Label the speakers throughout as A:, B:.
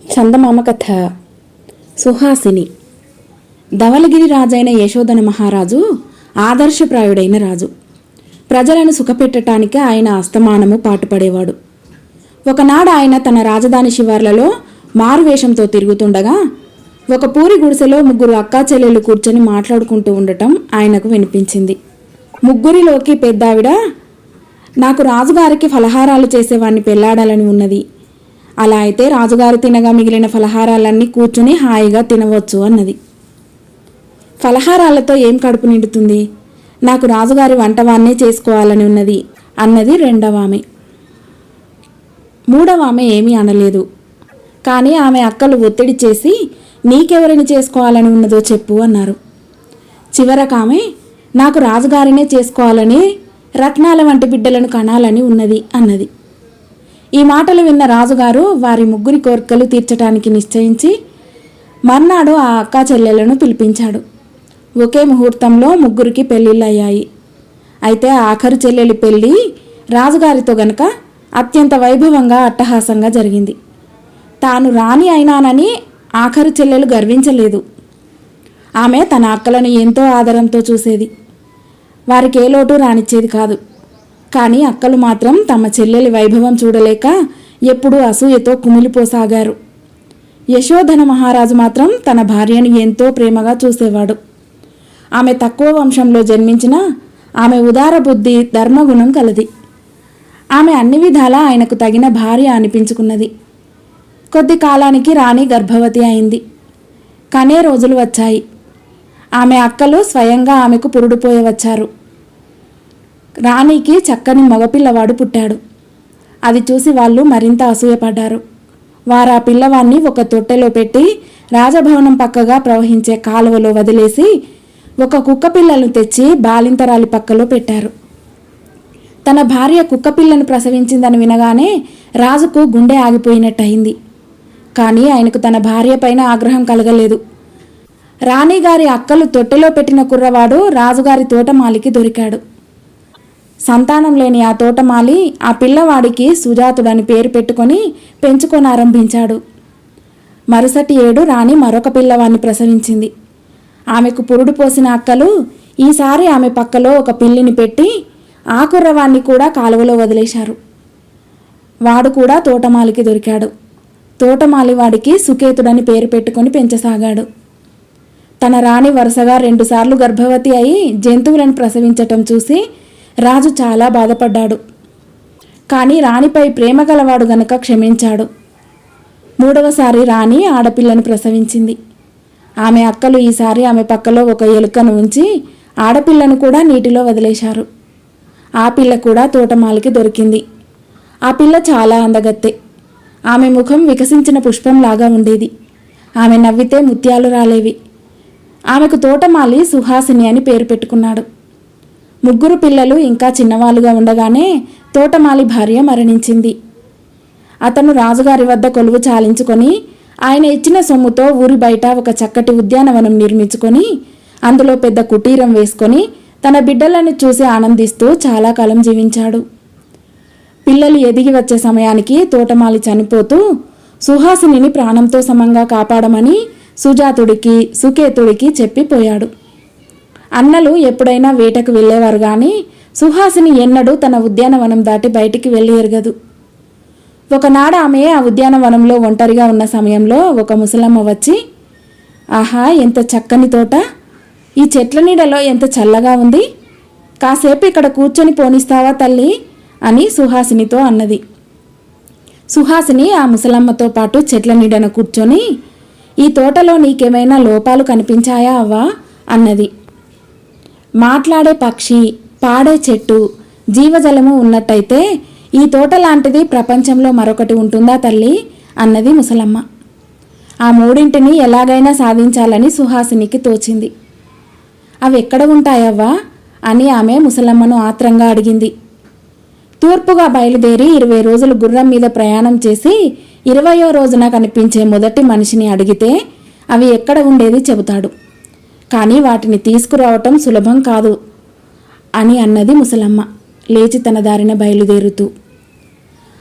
A: చందమామ కథ. సుహాసిని. ధవళగిరి రాజైన యశోధన మహారాజు ఆదర్శప్రాయుడైన రాజు. ప్రజలను సుఖపెట్టడానికి ఆయన అస్తమానము పాటుపడేవాడు. ఒకనాడు ఆయన తన రాజధాని శివార్లలో మారువేషంతో తిరుగుతుండగా ఒక పూరి గుడిసెలో ముగ్గురు అక్కా చెల్లెలు కూర్చొని మాట్లాడుకుంటూ ఉండటం ఆయనకు వినిపించింది. ముగ్గురిలోకి పెద్దావిడ, నాకు రాజుగారికి ఫలహారాలు చేసేవాడిని పెళ్లాడాలని ఉన్నది. అలా అయితే రాజుగారు తినగా మిగిలిన ఫలహారాలన్నీ కూర్చుని హాయిగా తినవచ్చు అన్నది. ఫలహారాలతో ఏం కడుపు నిండుతుంది? నాకు రాజుగారి వంటవాన్నే చేసుకోవాలని ఉన్నది అన్నది రెండవ ఆమె. మూడవ ఆమె ఏమీ అనలేదు. కానీ ఆమె అక్కలు ఒత్తిడి చేసి నీకెవరిని చేసుకోవాలని ఉన్నదో చెప్పు అన్నారు. చివరకామె నాకు రాజుగారినే చేసుకోవాలని, రత్నాల వంటి బిడ్డలను కనాలని ఉన్నది అన్నది. ఈ మాటలు విన్న రాజుగారు వారి ముగ్గురి కోరికలు తీర్చడానికి నిశ్చయించి మర్నాడు ఆ అక్కా చెల్లెలను పిలిపించాడు. ఒకే ముహూర్తంలో ముగ్గురికి పెళ్ళిళ్ళయ్యాయి. అయితే ఆఖరు చెల్లెలి పెళ్ళి రాజుగారితో గనక అత్యంత వైభవంగా అట్టహాసంగా జరిగింది. తాను రాణి అయినానని ఆఖరు చెల్లెలు గర్వించలేదు. ఆమె తన అక్కలను ఎంతో ఆదరంతో చూసేది. వారికి ఏ లోటు రానిచ్చేది కాదు. కానీ అక్కలు మాత్రం తమ చెల్లెలి వైభవం చూడలేక ఎప్పుడూ అసూయతో కుమిలిపోసాగారు. యశోధన మహారాజు మాత్రం తన భార్యను ఎంతో ప్రేమగా చూసేవాడు. ఆమె తక్కువ వంశంలో జన్మించిన ఆమె ఉదార బుద్ధి, ధర్మగుణం కలది. ఆమె అన్ని విధాలా ఆయనకు తగిన భార్య అనిపించుకున్నది. కొద్ది కాలానికి రాణి గర్భవతి అయింది. కనే రోజులు వచ్చాయి. ఆమె అక్కలు స్వయంగా ఆమెకు పురుడుపోయి వచ్చారు. రాణికి చక్కని మగపిల్లవాడు పుట్టాడు. అది చూసి వాళ్ళు మరింత అసూయపడ్డారు. వారు ఆ పిల్లవాన్ని ఒక తొట్టెలో పెట్టి రాజభవనం పక్కగా ప్రవహించే కాలువలో వదిలేసి ఒక కుక్కపిల్లను తెచ్చి బాలింతరాలి పక్కలో పెట్టారు. తన భార్య కుక్కపిల్లను ప్రసవించిందని వినగానే రాజుకు గుండె ఆగిపోయినట్టయింది. కానీ ఆయనకు తన భార్య పైన ఆగ్రహం కలగలేదు. రాణిగారి అక్కలు తొట్టెలో పెట్టిన కుర్రవాడు రాజుగారి తోటమాలికి దొరికాడు. సంతానం లేని ఆ తోటమాలి ఆ పిల్లవాడికి సుజాతుడని పేరు పెట్టుకొని పెంచుకొనారంభించాడు. మరుసటి ఏడు రాణి మరొక పిల్లవాడిని ప్రసవించింది. ఆమెకు పురుడు పోసిన అక్కలు ఈసారి ఆమె పక్కలో ఒక పిల్లిని పెట్టి ఆ కుర్రవాణ్ణి కూడా కాలువలో వదిలేశారు. వాడు కూడా తోటమాలికి దొరికాడు. తోటమాలి వాడికి సుకేతుడని పేరు పెట్టుకొని పెంచసాగాడు. తన రాణి వరుసగా 2 సార్లు గర్భవతి అయి జంతువులను ప్రసవించటం చూసి రాజు చాలా బాధపడ్డాడు. కానీ రాణిపై ప్రేమ గలవాడు గనక క్షమించాడు. 3వసారి రాణి ఆడపిల్లను ప్రసవించింది. ఆమె అక్కలు ఈసారి ఆమె పక్కలో ఒక ఎలుకను ఉంచి ఆడపిల్లను కూడా నీటిలో వదిలేశారు. ఆ పిల్ల కూడా తోటమాలికి దొరికింది. ఆ పిల్ల చాలా అందగత్తె. ఆమె ముఖం వికసించిన పుష్పంలాగా ఉండేది. ఆమె నవ్వితే ముత్యాలు రాలేవి. ఆమెకు తోటమాలి సుహాసిని అని పేరు పెట్టుకున్నాడు. ముగ్గురు పిల్లలు ఇంకా చిన్నవాళ్ళుగా ఉండగానే తోటమాలి భార్య మరణించింది. అతను రాజుగారి వద్ద కొలువు చాలించుకొని ఆయన ఇచ్చిన సొమ్ముతో ఊరి బయట ఒక చక్కటి ఉద్యానవనం నిర్మించుకొని అందులో పెద్ద కుటీరం వేసుకొని తన బిడ్డలను చూసి ఆనందిస్తూ చాలా కాలం జీవించాడు. పిల్లలు ఎదిగి వచ్చే సమయానికి తోటమాలి చనిపోతూ సుహాసినిని ప్రాణంతో సమంగా కాపాడమని సుజాతుడికి, సుకేతుడికి చెప్పిపోయాడు. అన్నలు ఎప్పుడైనా వేటకు వెళ్ళేవారు కానీ సుహాసిని ఎన్నడూ తన ఉద్యానవనం దాటి బయటికి వెళ్ళి ఎరగదు. ఒకనాడు ఆమె ఆ ఉద్యానవనంలో ఒంటరిగా ఉన్న సమయంలో ఒక ముసలమ్మ వచ్చి, ఆహా, ఎంత చక్కని తోట! ఈ చెట్ల నీడలో ఎంత చల్లగా ఉంది! కాసేపు ఇక్కడ కూర్చొని పోనిస్తావా తల్లి అని సుహాసినితో అన్నది. సుహాసిని ఆ ముసలమ్మతో పాటు చెట్ల నీడన కూర్చొని, ఈ తోటలో నీకేమైనా లోపాలు కనిపించాయా అవ్వా అన్నది. మాట్లాడే పక్షి, పాడే చెట్టు, జీవజలము ఉన్నట్టయితే ఈ తోట లాంటిది ప్రపంచంలో మరొకటి ఉంటుందా తల్లి అన్నది ముసలమ్మ. ఆ మూడింటిని ఎలాగైనా సాధించాలని సుహాసినికి తోచింది. అవి ఎక్కడ ఉంటాయవ్వా అని ఆమె ముసలమ్మను ఆత్రంగా అడిగింది. తూర్పుగా బయలుదేరి 20 రోజులు గుర్రం మీద ప్రయాణం చేసి 20వ రోజున కనిపించే మొదటి మనిషిని అడిగితే అవి ఎక్కడ ఉండేది చెబుతాడు. కానీ వాటిని తీసుకురావటం సులభం కాదు అని అన్నది ముసలమ్మ లేచి తన దారిన బయలుదేరుతూ.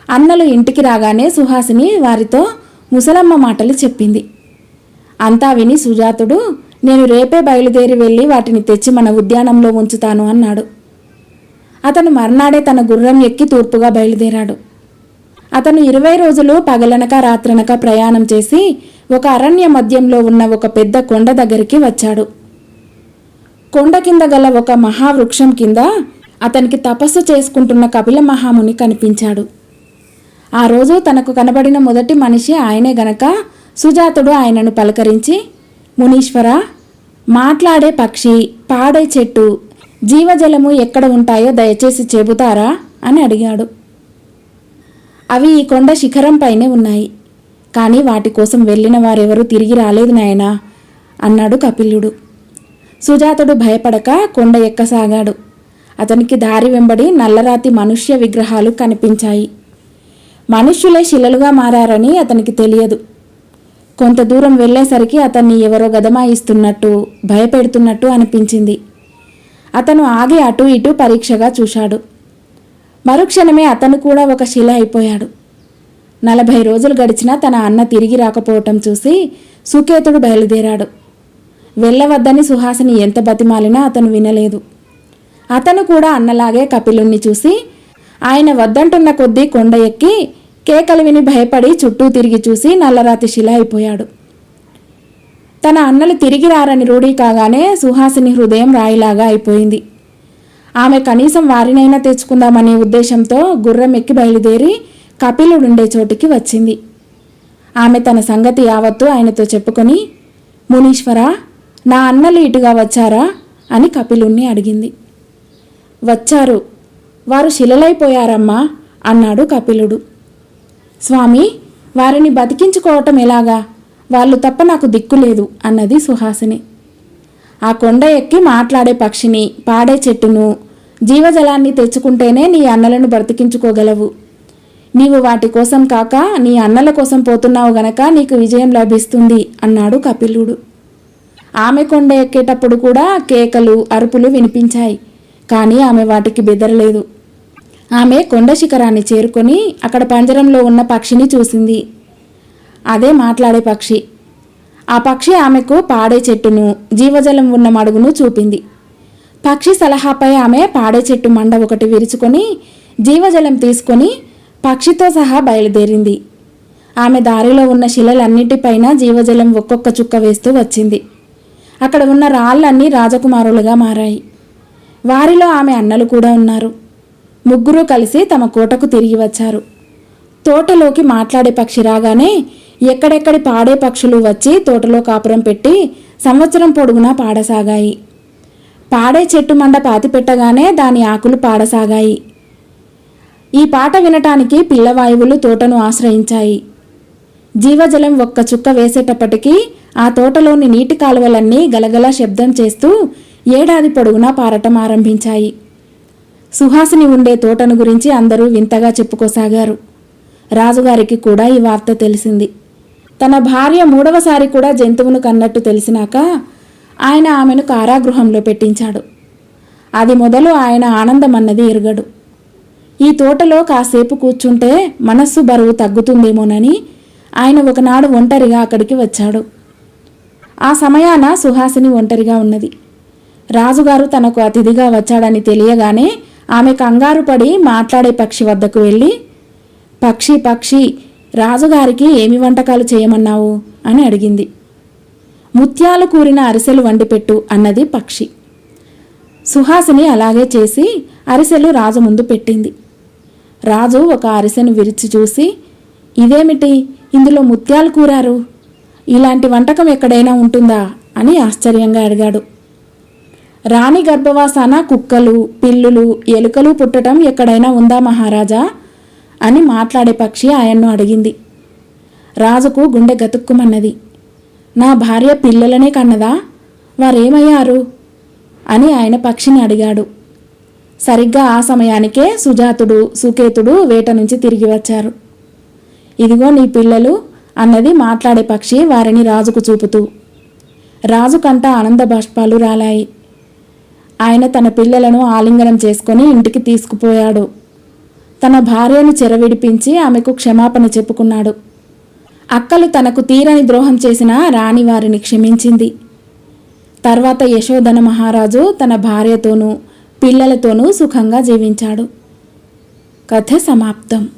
A: అన్నలు ఇంటికి రాగానే సుహాసిని వారితో ముసలమ్మ మాటలు చెప్పింది. అంతా విని సుజాతుడు, నేను రేపే బయలుదేరి వెళ్ళి వాటిని తెచ్చి మన ఉద్యానంలో ఉంచుతాను అన్నాడు. అతను మర్నాడే తన గుర్రం ఎక్కి తూర్పుగా బయలుదేరాడు. అతను 20 రోజులు పగలనక రాత్రనక ప్రయాణం చేసి ఒక అరణ్య మధ్యంలో ఉన్న ఒక పెద్ద కొండ దగ్గరికి వచ్చాడు. కొండ కింద గల ఒక మహావృక్షం కింద అతనికి తపస్సు చేసుకుంటున్న కపిల మహాముని కనిపించాడు. ఆ రోజు తనకు కనబడిన మొదటి మనిషి ఆయనే గనక సుజాతుడు ఆయనను పలకరించి, మునీశ్వర, మాట్లాడే పక్షి, పాడే చెట్టు, జీవజలము ఎక్కడ ఉంటాయో దయచేసి చెబుతారా అని అడిగాడు. అవి ఈ కొండ శిఖరంపైనే ఉన్నాయి, కానీ వాటి కోసం వెళ్ళిన వారెవరూ తిరిగి రాలేదు నాయనా అన్నాడు కపిలుడు. సుజాతుడు భయపడక కొండ ఎక్కసాగాడు. అతనికి దారి వెంబడి నల్లరాతి మనుష్య విగ్రహాలు కనిపించాయి. మనుష్యులే శిలలుగా మారారని అతనికి తెలియదు. కొంత దూరం వెళ్ళేసరికి అతన్ని ఎవరో గదమాయిస్తున్నట్టు, భయపెడుతున్నట్టు అనిపించింది. అతను ఆగి అటూ ఇటూ పరీక్షగా చూశాడు. మరుక్షణమే అతను కూడా ఒక శిల అయిపోయాడు. 40 రోజులు గడిచినా తన అన్న తిరిగి రాకపోవటం చూసి సుకేతుడు బయలుదేరాడు. వెళ్ళవద్దని సుహాసిని ఎంత బతిమాలినా అతను వినలేదు. అతను కూడా అన్నలాగే కపిలుణ్ణి చూసి ఆయన వద్దంటున్న కొద్దీ కొండ ఎక్కి కేకలు విని భయపడి చుట్టూ తిరిగి చూసి నల్లరాతి శిల అయిపోయాడు. తన అన్నలు తిరిగి రారని రూఢీ కాగానే సుహాసిని హృదయం రాయిలాగా అయిపోయింది. ఆమె కనీసం వారినైనా తెచ్చుకుందామనే ఉద్దేశంతో గుర్రం ఎక్కి బయలుదేరి కపిలుడుండే చోటికి వచ్చింది. ఆమె తన సంగతి యావత్తూ ఆయనతో చెప్పుకొని, మునీశ్వర, నా అన్నలు ఇటుగా వచ్చారా అని కపిలుణ్ణి అడిగింది. వచ్చారు, వారు శిలలైపోయారమ్మా అన్నాడు కపిలుడు. స్వామి, వారిని బతికించుకోవటం ఎలాగా? వాళ్ళు తప్ప నాకు దిక్కులేదు అన్నది సుహాసిని. ఆ కొండ ఎక్కి మాట్లాడే పక్షిని, పాడే చెట్టును, జీవజలాన్ని తెచ్చుకుంటేనే నీ అన్నలను బ్రతికించుకోగలవు. నీవు వాటి కోసం కాక నీ అన్నల కోసం పోతున్నావు గనక నీకు విజయం లభిస్తుంది అన్నాడు కపిలుడు. ఆమె కొండ ఎక్కేటప్పుడు కూడా కేకలు, అరుపులు వినిపించాయి. కానీ ఆమె వాటికి బెదరలేదు. ఆమె కొండ శిఖరాన్ని చేరుకొని అక్కడ పంజరంలో ఉన్న పక్షిని చూసింది. అదే మాట్లాడే పక్షి. ఆ పక్షి ఆమెకు పాడే చెట్టును, జీవజలం ఉన్న మడుగును చూపింది. పక్షి సలహాపై ఆమె పాడే చెట్టు మండ ఒకటి విరుచుకొని జీవజలం తీసుకొని పక్షితో సహా బయలుదేరింది. ఆమె దారిలో ఉన్న శిలలన్నిటిపైన జీవజలం ఒక్కొక్క చుక్క వేస్తూ వచ్చింది. అక్కడ ఉన్న రాళ్ళన్నీ రాజకుమారులుగా మారాయి. వారిలో ఆమె అన్నలు కూడా ఉన్నారు. ముగ్గురు కలిసి తమ కోటకు తిరిగి వచ్చారు. తోటలోకి మాట్లాడే పక్షి రాగానే ఎక్కడెక్కడి పాడే పక్షులు వచ్చి తోటలో కాపురం పెట్టి సంవత్సరం పొడుగునా పాడసాగాయి. పాడే చెట్టు మండ పాతి పెట్టగానే దాని ఆకులు పాడసాగాయి. ఈ పాట వినటానికి పిల్లవాయువులు తోటను ఆశ్రయించాయి. జీవజలం ఒక్క చుక్క వేసేటప్పటికీ ఆ తోటలోని నీటి కాలువలన్నీ గలగలా శబ్దం చేస్తూ ఏడాది పొడుగునా పారటం ఆరంభించాయి. సుహాసిని ఉండే తోటను గురించి అందరూ వింతగా చెప్పుకోసాగారు. రాజుగారికి కూడా ఈ వార్త తెలిసింది. తన భార్య 3వసారి కూడా జంతువును కన్నట్టు తెలిసినాక ఆయన ఆమెను కారాగృహంలో పెట్టించాడు. అది మొదలు ఆయన ఆనందమన్నది ఎరుగడు. ఈ తోటలో కాసేపు కూర్చుంటే మనస్సు బరువు తగ్గుతుందేమోనని ఆయన ఒకనాడు ఒంటరిగా అక్కడికి వచ్చాడు. ఆ సమయాన సుహాసిని ఒంటరిగా ఉన్నది. రాజుగారు తనకు అతిథిగా వచ్చాడని తెలియగానే ఆమె కంగారు పడి మాట్లాడే పక్షి వద్దకు వెళ్ళి, పక్షి పక్షి, రాజుగారికి ఏమి వంటకాలు చేయమన్నావు అని అడిగింది. ముత్యాలు కూరిన అరిసెలు వండిపెట్టు అన్నది పక్షి. సుహాసిని అలాగే చేసి అరిసెలు రాజు ముందు పెట్టింది. రాజు ఒక అరిసెను విరిచి చూసి, ఇదేమిటి, ఇందులో ముత్యాలు కూరారు, ఇలాంటి వంటకం ఎక్కడైనా ఉంటుందా అని ఆశ్చర్యంగా అడిగాడు. రాణి గర్భవాసాన కుక్కలు, పిల్లులు, ఎలుకలు పుట్టడం ఎక్కడైనా ఉందా మహారాజా అని మాట్లాడే పక్షి ఆయన్ను అడిగింది. రాజుకు గుండె గతుక్కుమన్నది. నా భార్య పిల్లలనే కన్నదా, వారేమయ్యారు అని ఆయన పక్షిని అడిగాడు. సరిగ్గా ఆ సమయానికే సుజాతుడు, సుకేతుడు వేట నుంచి తిరిగి వచ్చారు. ఇదిగో నీ పిల్లలు అన్నది మాట్లాడే పక్షి వారిని రాజుకు చూపుతూ. రాజు కంట ఆనంద బాష్పాలు రాలాయి. ఆయన తన పిల్లలను ఆలింగనం చేసుకొని ఇంటికి తీసుకుపోయాడు. తన భార్యను చెరవిడిపించి ఆమెకు క్షమాపణ చెప్పుకున్నాడు. అక్కలు తనకు తీరని ద్రోహం చేసిన రాణి వారిని క్షమించింది. తర్వాత యశోధన మహారాజు తన భార్యతోనూ పిల్లలతోనూ సుఖంగా జీవించాడు. కథ సమాప్తం.